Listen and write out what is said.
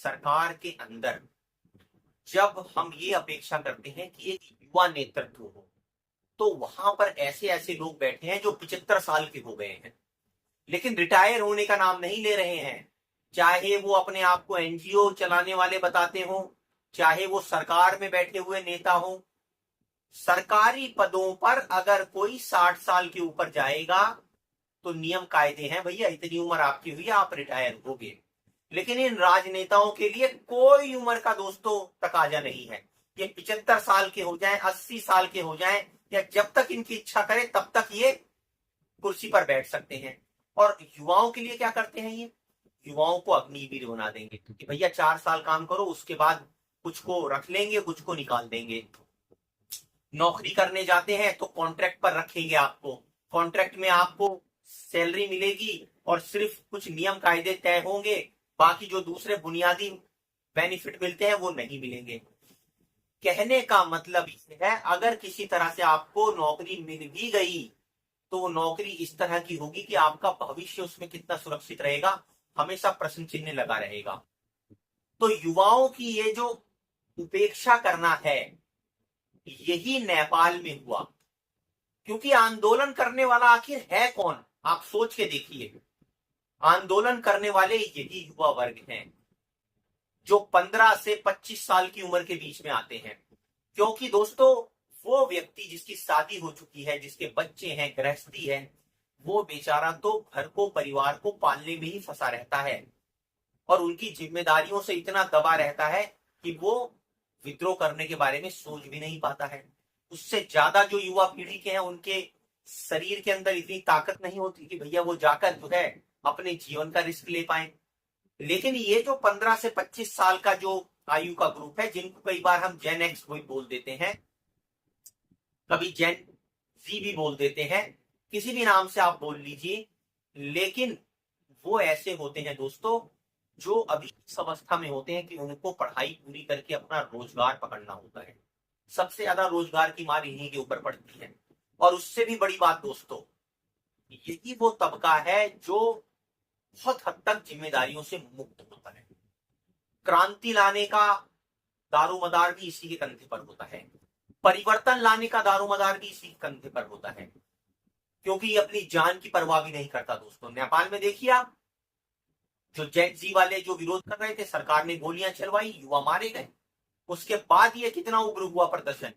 सरकार के अंदर जब हम ये अपेक्षा करते हैं कि एक युवा नेतृत्व हो, तो वहां पर ऐसे ऐसे लोग बैठे हैं जो 75 साल के हो गए हैं, लेकिन रिटायर होने का नाम नहीं ले रहे हैं। चाहे वो अपने आप को एनजीओ चलाने वाले बताते हो, चाहे वो सरकार में बैठे हुए नेता हो। सरकारी पदों पर अगर कोई 60 साल के ऊपर जाएगा तो नियम कायदे हैं, भैया इतनी उम्र आपकी हुई है, आप रिटायर होगे। लेकिन इन राजनेताओं के लिए कोई उम्र का दोस्तों तकाजा नहीं है। ये 75 साल के हो जाएं, 80 साल के हो जाएं, या जब तक इनकी इच्छा करे तब तक ये कुर्सी पर बैठ सकते हैं। और युवाओं के लिए क्या करते हैं ये? युवाओं को अग्निवीर बना देंगे कि भैया 4 साल काम करो, उसके बाद कुछ को रख लेंगे, कुछ को निकाल देंगे। नौकरी करने जाते हैं तो कॉन्ट्रैक्ट पर रखेंगे आपको, कॉन्ट्रैक्ट में आपको सैलरी मिलेगी और सिर्फ कुछ नियम कायदे तय होंगे, बाकी जो दूसरे बुनियादी बेनिफिट मिलते हैं वो नहीं मिलेंगे। कहने का मतलब ये है, अगर किसी तरह से आपको नौकरी मिल भी गई तो वो नौकरी इस तरह की होगी कि आपका भविष्य उसमें कितना सुरक्षित रहेगा, हमेशा प्रश्न चिन्ह लगा रहेगा। तो युवाओं की ये जो उपेक्षा करना है, यही नेपाल में हुआ। क्योंकि आंदोलन करने वाला आखिर है कौन, आप सोच के देखिए। आंदोलन करने वाले यही युवा वर्ग हैं जो 15 से 25 साल की उम्र के बीच में आते हैं। क्योंकि दोस्तों, वो व्यक्ति जिसकी शादी हो चुकी है, जिसके बच्चे हैं, गृहस्थी है, वो बेचारा तो घर को, परिवार को पालने में ही फंसा रहता है और उनकी जिम्मेदारियों से इतना दबा रहता है कि वो विद्रोह करने के बारे में सोच भी नहीं पाता है। उससे ज्यादा जो युवा पीढ़ी के हैं, उनके शरीर के अंदर इतनी ताकत नहीं होती कि भैया वो जाकर जो है अपने जीवन का रिस्क ले पाए। लेकिन ये जो 15 से 25 साल का जो आयु का ग्रुप है, जिनको कई बार हम जेन एक्स बोल देते हैं, कभी जेन जी भी बोल देते हैं, किसी भी नाम से आप बोल लीजिए, लेकिन वो ऐसे होते हैं दोस्तों जो अभी इस अवस्था में होते हैं कि उनको पढ़ाई पूरी करके अपना रोजगार पकड़ना होता है। सबसे ज्यादा रोजगार की मार इन्हीं के ऊपर पड़ती है। और उससे भी बड़ी बात दोस्तों, यही वो तबका है जो बहुत हद तक जिम्मेदारियों से मुक्त होता है। क्रांति लाने का दारोमदार भी इसी के कंधे पर होता है, परिवर्तन लाने का दारोमदार भी इसी के कंधे पर होता है, क्योंकि ये अपनी जान की परवाह भी नहीं करता। दोस्तों, नेपाल में देखिए आप, जो जेन जी वाले जो विरोध कर रहे थे, सरकार ने गोलियां चलवाई, युवा मारे गए। उसके बाद ये कितना उग्र हुआ प्रदर्शन।